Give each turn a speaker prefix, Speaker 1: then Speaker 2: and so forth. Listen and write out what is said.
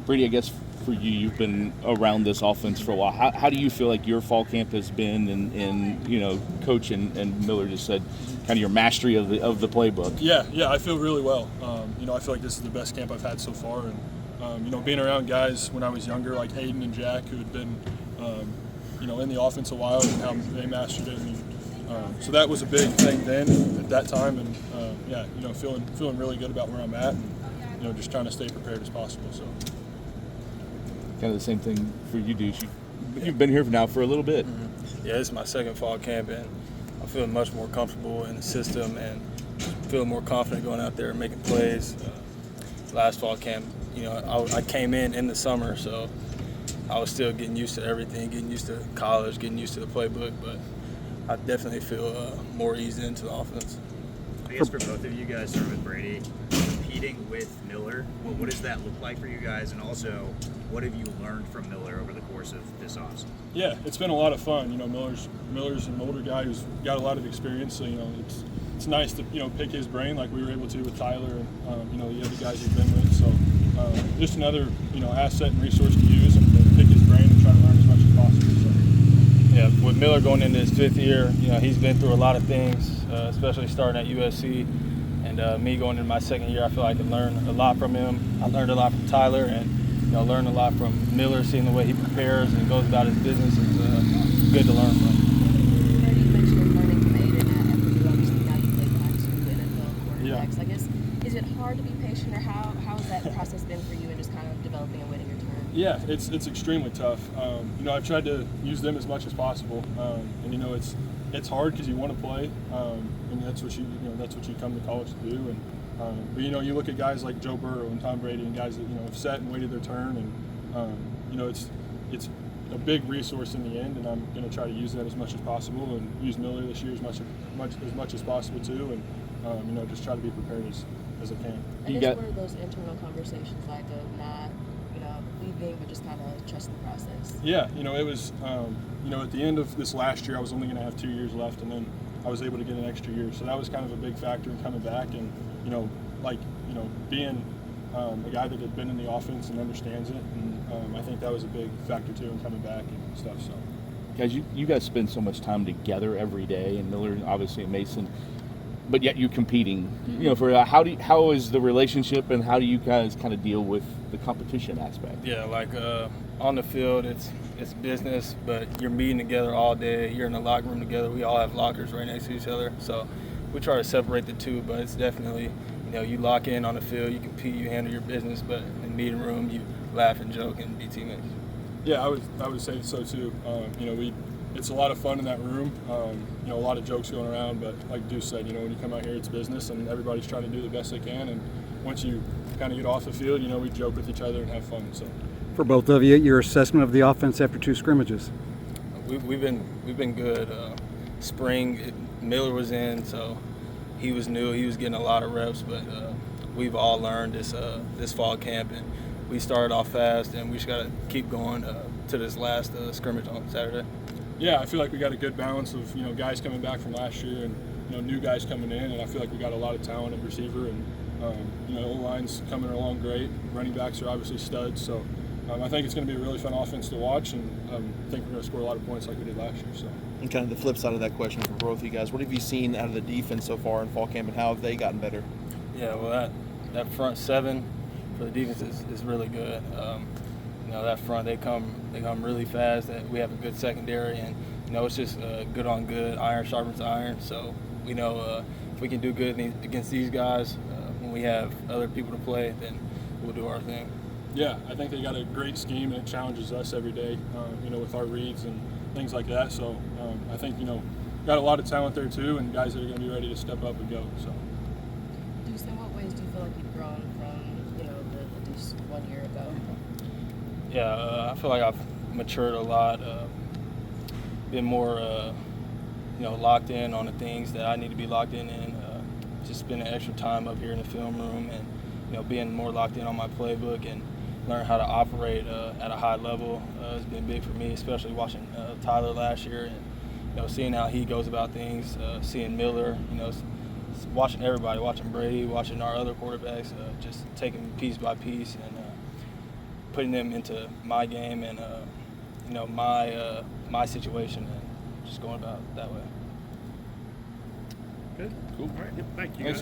Speaker 1: Brady, I guess for you, you've been around this offense for a while. How do you feel like your fall camp has been, and Coach and Miller just said kind of your mastery of the playbook?
Speaker 2: Yeah, I feel really well. I feel like this is the best camp I've had so far, and being around guys when I was younger, like Hayden and Jack, who had been, in the offense a while, and how they mastered it. So that was a big thing then at that time, and feeling really good about where I'm at, and just trying to stay prepared as possible. So.
Speaker 1: Kind of the same thing for you, Deuce. You've been here now for a little bit.
Speaker 3: Mm-hmm. Yeah, this is my second fall camp, and I'm feeling much more comfortable in the system and feeling more confident going out there and making plays. Last fall camp, I came in the summer, so I was still getting used to everything, getting used to college, getting used to the playbook, but I definitely feel more eased into the offense.
Speaker 4: I guess for both of you guys, starting with Brady, competing with Miller, what does that look like for you guys? And also, what have you learned from Miller over the course of this offseason?
Speaker 2: Yeah, it's been a lot of fun. Miller's an older guy who's got a lot of experience, so it's nice to pick his brain like we were able to with Tyler and the other guys we've been with. So just another asset and resource to use and to pick his brain and try to learn as much as possible. So.
Speaker 3: Yeah, with Miller going into his fifth year, he's been through a lot of things, especially starting at USC. And me going into my second year, I feel like I learned a lot from him. I learned a lot from Tyler, and learned a lot from Miller, seeing the way he prepares and goes about his business. It's good to learn from.
Speaker 5: You mentioned learning from Aiden at Purdue. Obviously, now you play behind two NFL quarterbacks.
Speaker 2: Yeah.
Speaker 5: I guess, is it hard to be patient, or how has that process been for you in just kind of developing and waiting your turn?
Speaker 2: Yeah, it's extremely tough. I've tried to use them as much as possible, and it's hard because you want to play, and that's what you come to college to do. And but you look at guys like Joe Burrow and Tom Brady and guys that have sat and waited their turn, and it's a big resource in the end. And I'm going to try to use that as much as possible, and use Miller this year as much as possible too, and just try to be prepared as I can.
Speaker 5: I guess what are those internal conversations like of not leaving, but just kind of trusting the process?
Speaker 2: Yeah, it was, at the end of this last year, I was only going to have 2 years left, and then I was able to get an extra year. So that was kind of a big factor in coming back, and, being a guy that had been in the offense and understands it. And I think that was a big factor, too, in coming back and stuff. So,
Speaker 1: Guys, you guys spend so much time together every day, and Miller, obviously, and Mason, but yet you're competing. For how is the relationship, and how do you guys kind of deal with the competition aspect?
Speaker 3: Yeah, on the field, it's business, but you're meeting together all day. You're in the locker room together. We all have lockers right next to each other, so we try to separate the two. But it's definitely, you lock in on the field, you compete, you handle your business, but in the meeting room, you laugh and joke and be teammates.
Speaker 2: Yeah, I would say so too. It's a lot of fun in that room. A lot of jokes going around, but like Deuce said, when you come out here, it's business, and everybody's trying to do the best they can. And once you kind of get off the field, we joke with each other and have fun. So,
Speaker 6: for both of you, your assessment of the offense after 2 scrimmages?
Speaker 3: We've been good. Spring, Miller was in, so he was new. He was getting a lot of reps, but we've all learned this fall camp, and we started off fast, and we just got to keep going to this last scrimmage on Saturday.
Speaker 2: Yeah, I feel like we got a good balance of guys coming back from last year and new guys coming in, and I feel like we got a lot of talent at receiver, and O-line's coming along great. Running backs are obviously studs, so I think it's going to be a really fun offense to watch, and I think we're going to score a lot of points like we did last year. So.
Speaker 7: And kind of the flip side of that question for both of you guys, what have you seen out of the defense so far in fall camp, and how have they gotten better?
Speaker 3: Yeah, well, that front seven for the defense is really good. That front, they come really fast. We have a good secondary, and it's just good on good. Iron sharpens iron. So we know if we can do good against these guys, when we have other people to play, then we'll do our thing.
Speaker 2: Yeah, I think they got a great scheme, and it challenges us every day. With our reads and things like that. So I think got a lot of talent there too, and guys that are going to be ready to step up and go. So.
Speaker 5: Deuce, in what ways do you feel like you've grown from the Deuce 1 year ago?
Speaker 3: Yeah, I feel like I've matured a lot, been more, locked in on the things that I need to be locked in, just spending extra time up here in the film room, and being more locked in on my playbook and learn how to operate at a high level has been big for me, especially watching Tyler last year and seeing how he goes about things, seeing Miller, watching everybody, watching Brady, watching our other quarterbacks, just taking piece by piece, and putting them into my game and you know, my situation, and just going about it that way.
Speaker 8: Good.
Speaker 1: Cool.
Speaker 8: All right. Yep. Thank you.
Speaker 1: Thanks,
Speaker 8: guys.